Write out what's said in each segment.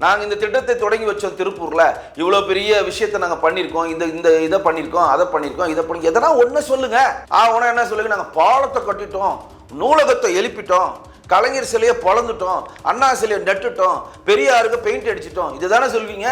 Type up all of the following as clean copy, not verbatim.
நாங்கள் இந்த திட்டத்தை தொடங்கி வச்சோம் திருப்பூர்ல, இவ்வளோ பெரிய விஷயத்தை நாங்கள் பண்ணியிருக்கோம், இந்த இதை பண்ணியிருக்கோம், அதை பண்ணியிருக்கோம், இதை பண்ணி எதனா ஒன்று சொல்லுங்க. உடனே என்ன சொல்லுங்க, நாங்கள் பாலத்தை கட்டிட்டோம், நூலகத்தை எழுப்பிட்டோம், கலைஞர் சிலையை பொழந்துட்டோம், அண்ணா சிலையை நட்டுட்டோம், பெரியாருக்கு பெயிண்ட் அடிச்சிட்டோம், இதுதானே சொல்வீங்க.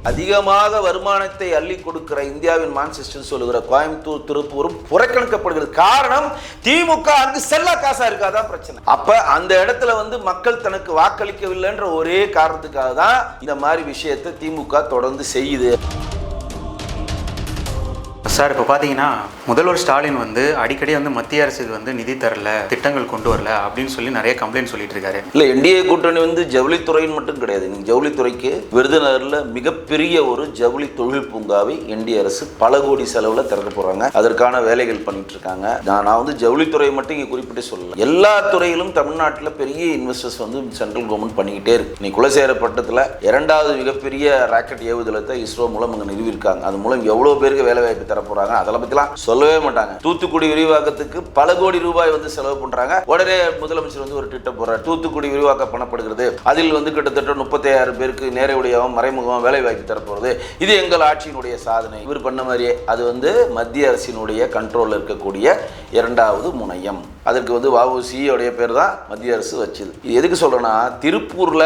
அதிகமாக வருமானத்தை அள்ளி கொடுக்கிற இந்தியாவின் மான்செஸ்டர் சொல்லுகிற கோயம்புத்தூர் திருப்பூரும் புறக்கணிக்கப்படுகிறது. காரணம், திமுக அங்கு செல்ல காசா இருக்காதான் பிரச்சனை. அப்ப அந்த இடத்துல மக்கள் தனக்கு வாக்களிக்கவில்லைன்ற ஒரே காரணத்துக்காக தான் இந்த மாதிரி விஷயத்தை திமுக தொடர்ந்து செய்யுது. சார், இப்போ பார்த்தீங்கன்னா முதல்வர் ஸ்டாலின் அடிக்கடி மத்திய அரசுக்கு நிதி தரல, திட்டங்கள் கொண்டு வரல அப்படின்னு சொல்லி நிறைய கம்ப்ளைண்ட் சொல்லிட்டு இருக்காரு. இல்லை, என்டிஏ கூட்டணி ஜவுளித்துறைன்னு மட்டும் கிடையாது. நீங்கள் ஜவுளித்துறைக்கு விருதுநகரில் மிகப்பெரிய ஒரு ஜவுளி தொழில் பூங்காவை என்டிஏ அரசு பல கோடி செலவில் திறக்க போகிறாங்க. அதற்கான வேலைகள் பண்ணிட்டு இருக்காங்க. நான் ஜவுளித்துறை மட்டும் இங்கே குறிப்பிட்டு சொல்லலாம். எல்லா துறையிலும் தமிழ்நாட்டில் பெரிய இன்வெஸ்டர்ஸ் சென்ட்ரல் கவர்மெண்ட் பண்ணிக்கிட்டே இருக்கு. இன்னைக்கு குலசேகரப்பட்டத்தில் 2வது மிகப்பெரிய ராக்கெட் ஏவுதளத்தை இஸ்ரோ மூலம் இங்கே நிறுவியிருக்காங்க. அது மூலம் எவ்வளோ பேருக்கு வேலை வாய்ப்பு தர போறாங்க, அதெல்லாம் பத்திலாம் சொல்லவே மாட்டாங்க. தூத்துக்குடி விரிவாக்கத்துக்கு பல கோடி ரூபாய் செலவு பண்றாங்க. உடனே முதலமைச்சர் ஒரு திட்டம் போடுறார், தூத்துக்குடி விரிவாக்கம் பண்ணப்படுகிறது, அதில் கிட்டத்தட்ட 36 பேருக்கு நேரடியாகவும் மறைமுகமாக வேலை வாய்ப்பு தரப்போறது, இது எங்கள் ஆட்சியினுடைய சாதனை. இவர் பண்ண மாதிரியே அது மத்திய அரசினுடைய கண்ட்ரோல்ல இருக்கக்கூடிய 2வது முனையம். அதற்கு வஉசியோடைய பேர் தான் மத்திய அரசு வச்சது. இது எதுக்கு சொல்றேன்னா, திருப்பூர்ல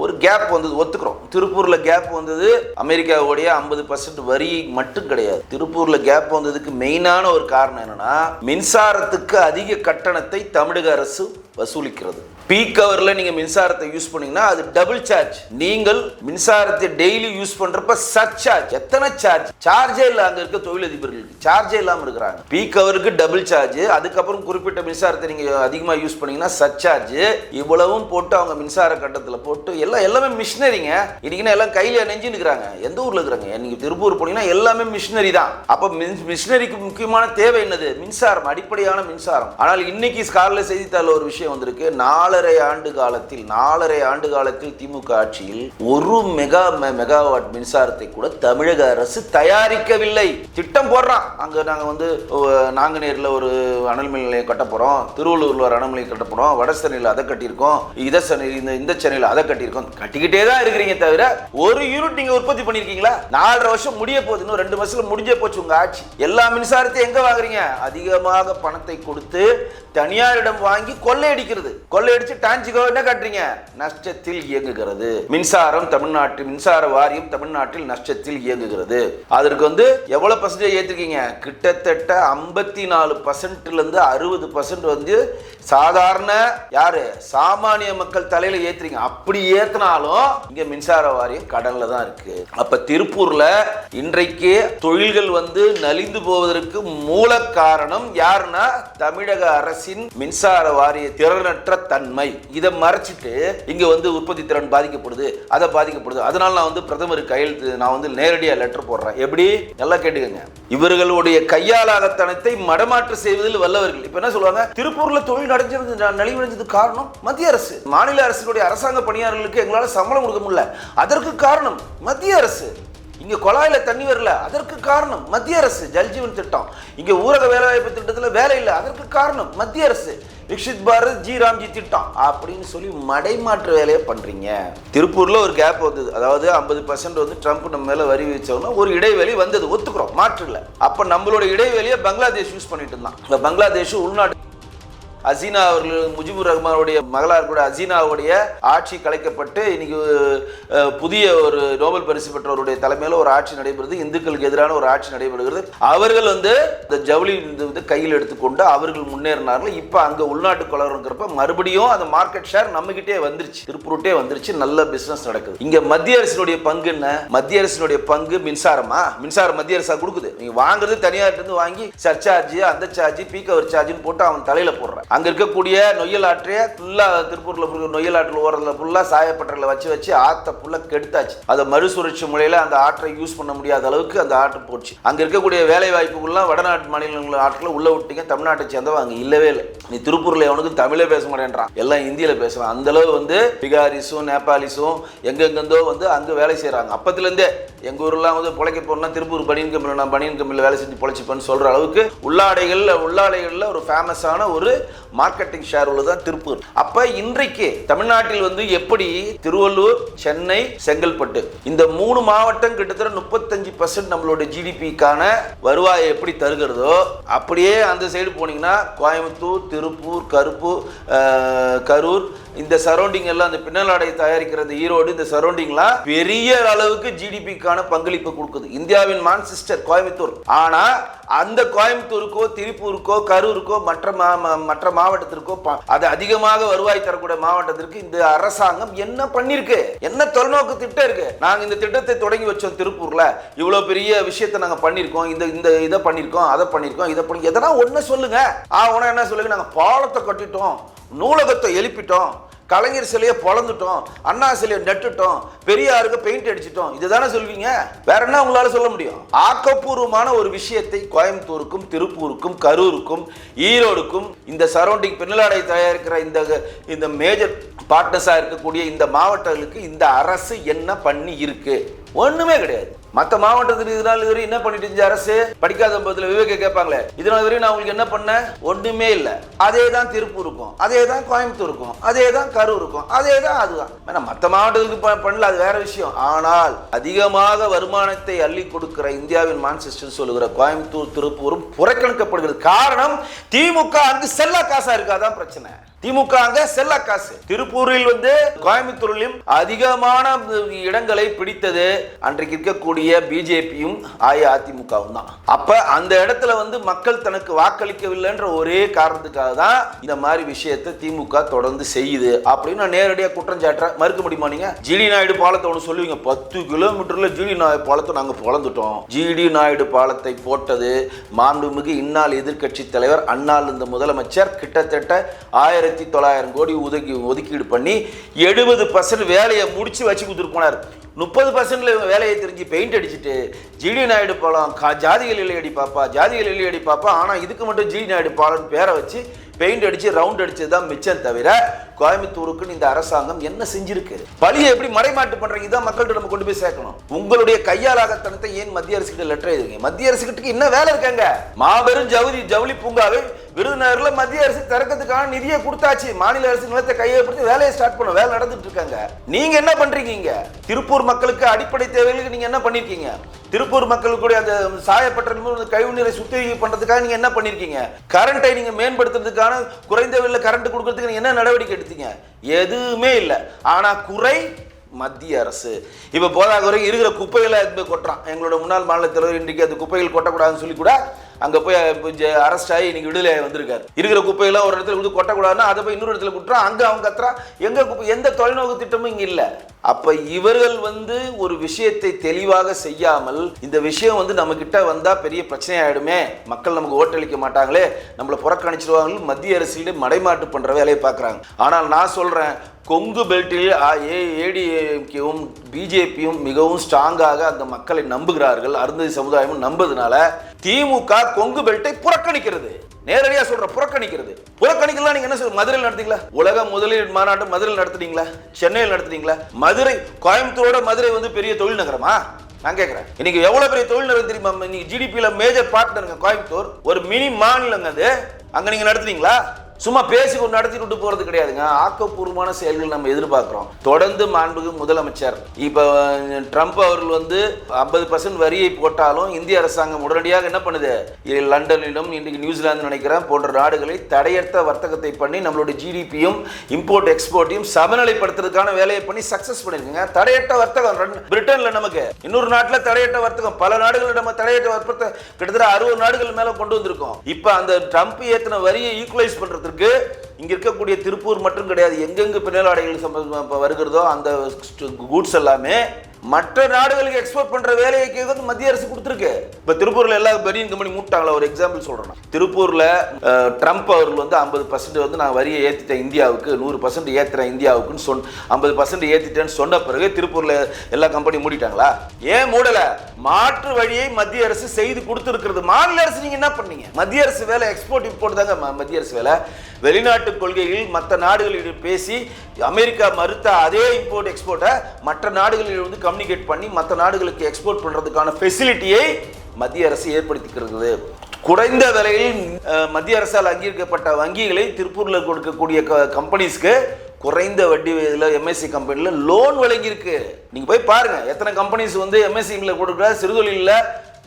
ஒரு கேப் வந்தது, ஒத்துக்கிறோம். திருப்பூர்ல கேப் வந்தது அமெரிக்காவுடைய 50% வரி மட்டும் கிடையாது. திருப்பூர்ல கேப் வந்ததுக்கு மெயினான ஒரு காரணம் என்னன்னா, மின்சாரத்துக்கு அதிக கட்டணத்தை தமிழக அரசு வசூலிக்கிறது. பீக் ஹவர்ல நீங்க மின்சாரத்தை யூஸ் பண்ணீங்கன்னா அது டபுள் சார்ஜ். நீங்கள் மின்சாரத்தை டெய்லி யூஸ் பண்றப்ப சர்சார்ஜ். எத்தனை சார்ஜ்? சார்ஜே இல்ல. அங்க இருக்க தொழிலதிபர்களுக்கு சார்ஜே இல்லாம இருக்கிறாங்க. பீக் ஹவருக்கு டபுள் சார்ஜ், அதுக்கப்புறம் குறிப்பிட்ட மின்சாரத்தை நீங்க அதிகமா யூஸ் பண்ணீங்கன்னா சர்சார்ஜ். இவ்வளவும் போட்டு அவங்க மின்சார கட்டணத்துல போட்டு எல்லாமே மிஷினரிங்க. இன்னைக்கு எல்லாம் கையில நெஞ்சு நிற்கிறாங்க. எந்த ஊர்ல இருக்கிறாங்க? நீங்க திருப்பூர் போனீங்கன்னா எல்லாமே மிஷினரி தான். அப்ப மிஷினரிக்கு முக்கியமான தேவை என்னது? மின்சாரம், அடிப்படையான மின்சாரம். ஆனால் இன்னைக்கு காலையில செய்தித்தாள் ஒரு விஷயம் வந்திருக்கு. 4.5 ஆண்டு காலத்தில் திமுக ஆட்சியில் 1 மெகாவாட் மின்சாரத்தை கூட தமிழக அரசு தயாரிக்கவில்லை. திட்டம் போடுறான். அங்க நாங்க நாங்குநேரில் ஒரு அனல் மின் நிலையம் கட்ட போறோம், திருவள்ளூர்ல ஒரு அனல் நிலையம் கட்ட போறோம், வட சென்னையில் அதை கட்டியிருக்கோம், இந்த சென்னையில் அதை கட்டியிருக்கோம். கட்டிக்கிட்டே தான் இருக்கிறீங்க தவிர ஒரு யூனிட் நீங்க உற்பத்தி பண்ணிருக்கீங்களா? 4.5 வருஷம் முடிய போகுது, இன்னும் 2 வருஷத்துல முடிஞ்சே போச்சு உங்க ஆட்சி. எல்லா மின்சாரத்தையும் எங்க வாங்குறீங்க? அதிகமாக பணத்தை கொடுத்து தனியாரிடம் வாங்கி கொள்ளையடிக்கிறது. கொள்ளையடிச்சு டான்ஜிகோ என்ன காட்டுறீங்க? நஷ்டத்தில் இயங்குகிறது. மின்சார வாரியம் தமிழ்நாட்டில் நஷ்டத்தில் இயங்குகிறது. அதற்கு எவ்வளவு பர்சன்டேஜ் ஏத்திருக்கீங்க? கிட்டத்தட்ட 54%ல இருந்து 60% சாதாரண சாமானிய மக்கள் தலையில ஏத்துறீங்க. அப்படி ஏத்தினாலும் இங்க மின்சார வாரியம் கடன்ல தான் இருக்கு. அப்ப திருப்பூர்ல இன்றைக்கு தொழில்கள் நலிந்து போவதற்கு மூல காரணம் யாருன்னா தமிழக அரசின் மின்சார வாரிய திறனற்ற தன்மை. இதை மறைச்சிட்டு இங்க உற்பத்தி திறன் பாதிக்கப்படுது, அதை பாதிக்கப்படுது. அதனால நான் பிரதமருக்கு கையெழுத்து, நான் நேரடியா லெட்டர் போடுறேன். எப்படி? நல்லா கேட்டுக்கங்க. இவர்களுடைய கையாளாகத்தனத்தை மடமாற்று செய்வதில் வல்லவர்கள். இப்ப என்ன சொல்லுவாங்க? திருப்பூர்ல தொழில் நலிவடைஞ்சது காரணம் மத்திய அரசு. மாநில அரசுடைய அரசாங்க பணியாளர்களுக்கு எங்களால சம்பளம் கொடுக்க முடியல, அதற்கு காரணம் மத்திய அரசு. இங்க குழாயில தண்ணி வரல, அதற்கு காரணம் மத்திய அரசு. ஜல்ஜீவன் திட்டம், இங்க ஊரக வேலைவாய்ப்பு திட்டத்துல வேலை இல்லை, அதற்கு காரணம் மத்திய அரசு. விக்ஷித் பாரத் ஜி ராம்ஜி திட்டம் அப்படின்னு சொல்லி மடைமாற்று வேலையை பண்றீங்க. திருப்பூர்ல ஒரு கேப் வந்தது. அதாவது 50% ட்ரம்ப் நம்ம மேல வரி வச்சோம்னா ஒரு இடைவெளி வந்தது, ஒத்துக்கிறோம், மாற்று இல்லை. அப்ப நம்மளோட இடைவெளியை பங்களாதேஷ் யூஸ் பண்ணிட்டு இருந்தான். பங்களாதேஷ் உள்நாட்டு ஹசீனா அவர்கள், முஜிபுர் ரஹ்மானுடைய மகளார் கூட ஹசீனாவுடைய ஆட்சி கலைக்கப்பட்டு இன்னைக்கு புதிய ஒரு நோபல் பரிசு பெற்றவருடைய தலைமையில் ஒரு ஆட்சி நடைபெறுது. இந்துக்களுக்கு எதிரான ஒரு ஆட்சி நடைபெறுகிறது. அவர்கள் இந்த ஜவுளி கையில் எடுத்துக்கொண்டு அவர்கள் முன்னேறினார்கள். இப்ப அங்க உள்நாட்டு கலவரங்கிறப்ப மறுபடியும் அந்த மார்க்கெட் ஷேர் நம்ம கிட்டே வந்துருச்சு, திருப்பூர்ட்டே வந்துருச்சு. நல்ல பிசினஸ் நடக்குது. இங்க மத்திய அரசினுடைய பங்கு என்ன? மத்திய அரசினுடைய பங்கு மின்சாரமா? மின்சாரம் மத்திய அரசா கொடுக்குது. நீங்க வாங்குறது தனியார் இருந்து வாங்கி சர்சார்ஜ், அந்த சார்ஜ், பீக் ஹவர் சார்ஜ்னு போட்டு அவன் தலையில போடுறான். அங்க இருக்கக்கூடிய நொய்யல் ஆற்றைய ஃபுல்லா, திருப்பூர்ல நொய்யல் ஆற்றில் ஓரத்துல ஃபுல்லா சாயப்பட்டறையில வச்சு ஆற்றை ஃபுல்லா கெடுத்தாச்சு. அதை மறுசுழற்சி முறையில அந்த ஆற்றை யூஸ் பண்ண முடியாத அளவுக்கு அந்த ஆற்று போச்சு. அங்க இருக்கக்கூடிய வேலை வாய்ப்புகள்லாம் வடநாட்டு மாநிலங்கள் ஆற்றில் உள்ள விட்டீங்க. தமிழ்நாட்டை சேர்ந்தவங்க அங்க இல்லவே இல்லை. நீ திருப்பூர்ல எவனுக்கு தமிழே பேச மாட்டேன்றான், எல்லாம் இந்தியில பேசுறான். அந்த அளவு பிகாரிஸும் நேபாளிஸும் எங்கெங்கந்தோ அங்க வேலை செய்யறாங்க. அப்பத்துல இருந்தே எங்க ஊர்லாம் பிழைக்க போனா திருப்பூர் பனியன் கம்பெனி, நான் பனியன் கம்பெனியில் வேலை செஞ்சு பொழைச்சிப்பேன்னு சொல்ற அளவுக்கு உள்ளாடைகள்ல ஒரு ஃபேமஸான ஒரு மார்க்கெட்டிங் ஷேர் உள்ளதான் திருப்பூர். அப்ப இன்றைக்கு தமிழ்நாட்டில் வந்து எப்படி திருவள்ளூர், சென்னை, செங்கல்பட்டு இந்த 3 மாவட்டம் கிட்டத்தட்ட 35% நம்மளோட ஜிடிபிக்கான வருவாயை எப்படி தருகிறதோ அப்படியே அந்த சைடு போனீங்கன்னா கோயம்புத்தூர், திருப்பூர், கரூர் இந்த சரௌண்டிங் எல்லாம் இந்த பின்னலாடை தயாரிக்கிறது ஈரோடு இந்த சரௌண்டிங்லாம் பெரிய அளவுக்கு ஜிடிபிக்கான பங்களிப்பு கொடுக்குது. இந்தியாவின் மான்செஸ்டர் கோயம்புத்தூர். ஆனா அந்த கோயம்புத்தூருக்கோ, திருப்பூருக்கோ, கரூருக்கோ, மற்ற மாவட்டத்திற்கோ அது அதிகமாக வருவாய் தரக்கூடிய மாவட்டத்திற்கு இந்த அரசாங்கம் என்ன பண்ணிருக்கு? என்ன தொலைநோக்கு திட்டம் இருக்கு? நாங்க இந்த திட்டத்தை தொடங்கி வச்சோம் திருப்பூர்ல, இவ்வளவு பெரிய விஷயத்தை நாங்க பண்ணிருக்கோம், இந்த இதை பண்ணிருக்கோம், அதை பண்ணிருக்கோம், இதை பண்ணி எதனா ஒண்ணு சொல்லுங்க. என்ன சொல்லுங்க? நாங்க பாலத்தை கட்டிட்டோம், நூலகத்தை எழுப்பிட்டோம், கலைஞர் சிலையை பொழந்துட்டோம், அண்ணா சிலையை நட்டுட்டோம், பெரியாருக்கு பெயிண்ட் அடிச்சிட்டோம், இதுதானே சொல்வீங்க? வேற என்ன உங்களால சொல்ல முடியும்? ஆக்கப்பூர்வமான ஒரு விஷயத்தை கோயம்புத்தூருக்கும், திருப்பூருக்கும், கரூருக்கும், ஈரோடுக்கும் இந்த சரௌண்டிங் பின்னலாடை தயாரிக்கிற இந்த மேஜர் பார்ட்னர்ஸா இருக்கக்கூடிய இந்த மாவட்டங்களுக்கு இந்த அரசு என்ன பண்ணி இருக்கு? ஒண்ணுமே கிடையாது. மற்ற மாவட்டத்தில் இதனால வரையும் என்ன பண்ணிட்டு இருந்த அரசு? படிக்காத பகுதியில் விவேக கேட்பாங்களே, இதனால வரையும் நான் உங்களுக்கு என்ன பண்ண? ஒண்ணுமே இல்லை. அதே தான் திருப்பூருக்கும், அதே தான் கோயம்புத்தூருக்கும், அதே தான் கரூருக்கும், அதே தான் அதுதான். மற்ற மாவட்டத்துக்கு பண்ணல, அது வேற விஷயம். ஆனால் அதிகமாக வருமானத்தை அள்ளி கொடுக்கிற இந்தியாவின் மான்செஸ்டர் சொல்லுகிற கோயம்புத்தூர், திருப்பூரும் புறக்கணிக்கப்படுகிறது. காரணம் திமுக அங்கு செல்ல காசா இருக்காதான் பிரச்சனை. திமுக அங்க செல்ல காசு. திருப்பூரில் வந்து கோயம்புத்தூரிலும் அதிகமான இடங்களை பிடித்தது அன்றைக்கு இருக்கக்கூடிய பிஜேபியும் அஇஅதிமுகவும் தான். அப்ப அந்த இடத்துல வந்து மக்கள் தனக்கு வாக்களிக்கவில்லைன்ற ஒரே காரணத்துக்காக தான் இந்த மாதிரி விஷயத்தை திமுக தொடர்ந்து செய்யுது அப்படின்னு நான் நேரடியாக குற்றம் சாட்டுறேன். மறுக்க முடியுமா நீங்க? ஜிடி நாயுடு பாலத்தை ஒன்று சொல்லுவீங்க, 10 கிலோமீட்டர்ல ஜிடி நாயுடு பாலத்தை நாங்க பொழந்துட்டோம். ஜிடி நாயுடு பாலத்தை போட்டது மாண்புமிகு இந்நாள் எதிர்கட்சி தலைவர், அந்நாள் இந்த முதலமைச்சர் கிட்டத்தட்ட 1900 கோடி ஒதுக்கீடு பண்ணி 70% வேலையை முடிச்சு வச்சு கொடுத்துட்டு போனார். 30% வேலையை தெரிஞ்சு பெயிண்ட் அடிச்சுட்டு ஜிடி நாயுடு பாலம் ஜாதிகள் இல்லையடி பாப்பா, ஜாதிகள் இல்லையடி பாப்பா, ஆனா இதுக்கு மட்டும் ஜிடி நாயுடு பாலம் பேரை வச்சு பெயிண்ட் அடிச்சு ரவுண்ட் அடிச்சதுதான் மிச்சம் தவிர கோயம்புத்தூருக்கு இந்த அரசாங்கம் என்ன செஞ்சிருக்கு? பழியை எப்படி மறைமாட்டு பண்றீங்க? இதான் மக்கள்கிட்ட நம்ம கொண்டு போய் சேர்க்கணும். உங்களுடைய கையாலாகத்தனத்தை ஏன் மத்திய அரசு கிட்ட லெட்டர் எழுதுங்க? மத்திய அரசு கிட்ட என்ன வேலை இருக்காங்க? மாபெரும் ஜவுளி பூங்காவை விருதுநகர்ல மத்திய அரசு திறக்கிறதுக்கான நிதியை கொடுத்தாச்சு. மாநில அரசு நிலத்தை கையப்படுத்தி வேலையை ஸ்டார்ட் பண்ண வேலை நடந்துட்டு இருக்காங்க. நீங்க என்ன பண்றீங்க? திருப்பூர் மக்களுக்கு அடிப்படை தேவைகளுக்கு நீங்க என்ன பண்ணிருக்கீங்க? திருப்பூர் மக்களுக்கு அந்த சாயப்பட்ட கழிவுநீரை சுத்திகரிப்பு பண்றதுக்காக நீங்க என்ன பண்ணிருக்கீங்க? கரண்டை நீங்க மேம்படுத்துறதுக்கான குறைந்த விலையில கரண்ட் கொடுக்கறதுக்கு நீங்க என்ன நடவடிக்கை எடுத்தீங்க? எதுவுமே இல்லை. ஆனா குறை மத்திய அரசு. இப்ப போதாக்குறை இருக்கிற குப்பைகளை கொட்டுறான். எங்களோட முன்னாள் மாநில தலைவர் இன்றைக்கு அந்த குப்பைகள் கொட்டக்கூடாதுன்னு சொல்லி கூட அங்க போய் அரெஸ்ட் ஆகி இன்னைக்கு விடுதலை வந்திருக்காரு. இருக்கிற குப்பையெல்லாம் ஒரு இடத்துல கொட்டக்கூடாதுன்னா அதை போய் இன்னொரு இடத்துல கொட்டுறான். அங்க அவங்க கத்துறா. எங்க குப்பை? எந்த தொலைநோக்கு திட்டமும் இங்க இல்ல. அப்ப இவர்கள் வந்து ஒரு விஷயத்தை தெளிவாக செய்யாமல் இந்த விஷயம் வந்து நம்ம கிட்ட வந்தா பெரிய பிரச்சனை ஆயிடுமே, மக்கள் நமக்கு ஓட்டளிக்க மாட்டாங்களே, நம்மளை புறக்கணிச்சிருவாங்க, மத்திய அரசியலே மடைமாட்டு பண்ற வேலையை பார்க்குறாங்க. ஆனால் நான் சொல்றேன், கொங்கு பெல்ட்டில் ஏடிஎம்கேவும் பிஜேபியும் மிகவும் ஸ்ட்ராங்காக அந்த மக்களை நம்புகிறார்கள். அருந்ததி சமுதாயமும் நம்புறதுனால திமுக கொங்கு பெல்ட்டை புறக்கணிக்கிறது. நேரடியா சொல்ற புறக்கணிக்கிறது. புறக்கணிக்கலாம். நீங்க என்ன சொல்ற? மதுரையில் நடத்தீங்களா? உலக முதலீடு மாநாட்டு மதுரையில் நடத்துறீங்களா? சென்னையில் நடத்துறீங்களா? மதுரை, கோயம்புத்தூரோட மதுரை வந்து பெரிய தொழில் நகரமா? நான் கேட்கிறேன். இன்னைக்கு எவ்வளவு பெரிய தொழில் நகரம் தெரியுமா? இன்னைக்கு ஜிடிபியில மேஜர் பார்ட்னருங்க கோயம்புத்தூர். ஒரு மினி மாநிலங்க அது. அங்க நீங்க நடத்துறீங்களா? சும்மா பேசி கொண்டு நடத்திட்டு போறது கிடையாதுங்க. ஆக்கப்பூர்வமான செயல்கள் நம்ம எதிர்பார்க்கிறோம். தொடர்ந்து மாண்புமிகு முதலமைச்சர் இப்ப ட்ரம்ப் அவர்கள் வந்து 50% வரியை போட்டாலும் இந்திய அரசாங்கம் உடனடியாக என்ன பண்ணுது? லண்டனிலும் இன்றைக்கு நியூசிலாந்து நினைக்கிறேன் போன்ற நாடுகளை தடையற்ற வர்த்தகத்தை பண்ணி நம்மளுடைய ஜிடிபியும் இம்போர்ட் எக்ஸ்போர்ட்டையும் சமநிலைப்படுத்துறதுக்கான வேலையை பண்ணி சக்சஸ் பண்ணிருக்கீங்க. தடையற்ற வர்த்தகம் பிரிட்டன்ல நமக்கு, இன்னொரு நாட்டுல தடையற்ற வர்த்தகம், பல நாடுகள் நம்ம தடையற்ற வர்த்தகத்தை கிட்டத்தட்ட 60 நாடுகள் மேல கொண்டு வந்திருக்கோம். இப்ப அந்த ட்ரம்ப் ஏத்தின வரியை ஈக்குவலைஸ் பண்றது இங்க இருக்கக்கூடிய திருப்பூர் மட்டும் கிடையாது, எங்கெங்கு பின்னலாடைகள் வருகிறதோ அந்த கூட்ஸ் எல்லாமே மற்ற நாடுகளுக்கு எக்ஸ்போர்ட் பண்ற வேலையை வந்து மத்திய அரசு கொடுத்துருக்கு. இப்ப திருப்பூர்ல எல்லா பெரிய கம்பெனி மூட்டாங்களா? ஒரு எக்ஸாம்பிள் சொல்றேன். திருப்பூர்ல ட்ரம்ப் அவர்கள் வந்து 50% வந்து நான் வரியை ஏத்திட்டேன் இந்தியாவுக்கு, 100% ஏத்துறேன் இந்தியாவுக்குன்னு 50% ஏத்திட்டேன்னு சொன்ன பிறகு திருப்பூர்ல எல்லா கம்பெனி மூடிட்டாங்களா? ஏன் மூடல? மாற்று வழியை மத்திய அரசு செய்து கொடுத்திருக்கிறது. மாநில அரசு நீங்க என்ன பண்ணீங்க? மத்திய அரசு வேலை எக்ஸ்போர்ட் இம்போர்ட் தாங்க மத்திய அரசு வேலை. வெளிநாட்டு கொள்கைகளில் மற்ற நாடுகளிடம் பேசி அமெரிக்கா மறுத்த அதே இம்போர்ட் எக்ஸ்போர்ட்டை மற்ற நாடுகளில் வந்து கம்யூனிகேட் பண்ணி மற்ற நாடுகளுக்கு எக்ஸ்போர்ட் பண்றதுக்கான ஃபெசிலிட்டியை மத்திய அரசு ஏற்படுத்திக்கிறது. குறைந்த விலையில் மத்திய அரசால் அங்கீகரிக்கப்பட்ட வங்கிகளை திருப்பூர்ல கொடுக்கக்கூடிய கம்பெனிஸ்க்கு குறைந்த வட்டி இதில் எம்எஸ்சி கம்பெனியில் லோன் வழங்கியிருக்கு. நீங்கள் போய் பாருங்க எத்தனை கம்பெனிஸ் வந்து எம்எஸ்சியில் கொடுக்குற சிறுதொழிலில்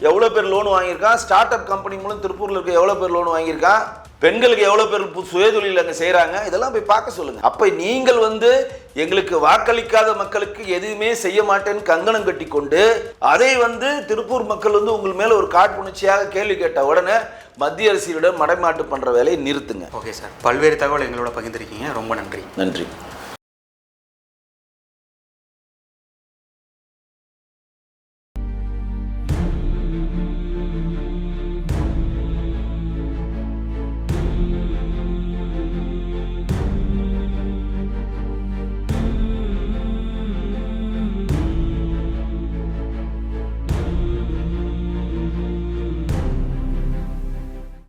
எவ்வளோ பேர் லோன் வாங்கியிருக்கான், ஸ்டார்ட் அப் கம்பெனி மூலம் திருப்பூரில் இருக்க எவ்வளோ பேர் லோன் வாங்கியிருக்கான், பெண்களுக்கு எவ்வளோ பேர் சுயதொழில் அங்கே செய்கிறாங்க, இதெல்லாம் போய் பார்க்க சொல்லுங்கள். அப்போ நீங்கள் வந்து எங்களுக்கு வாக்களிக்காத மக்களுக்கு எதுவுமே செய்ய மாட்டேன்னு கங்கணம் கட்டி கொண்டு அதை வந்து திருப்பூர் மக்கள் வந்து உங்கள் மேலே ஒரு காழ்ப்புணர்ச்சியாக கேள்வி கேட்ட உடனே மத்திய அரசிடம் மடைமாட்டு பண்ணுற வேலையை நிறுத்துங்க. ஓகே சார், பல்வேறு தகவல் எங்களோட பகிர்ந்திருக்கீங்க, ரொம்ப நன்றி. நன்றி.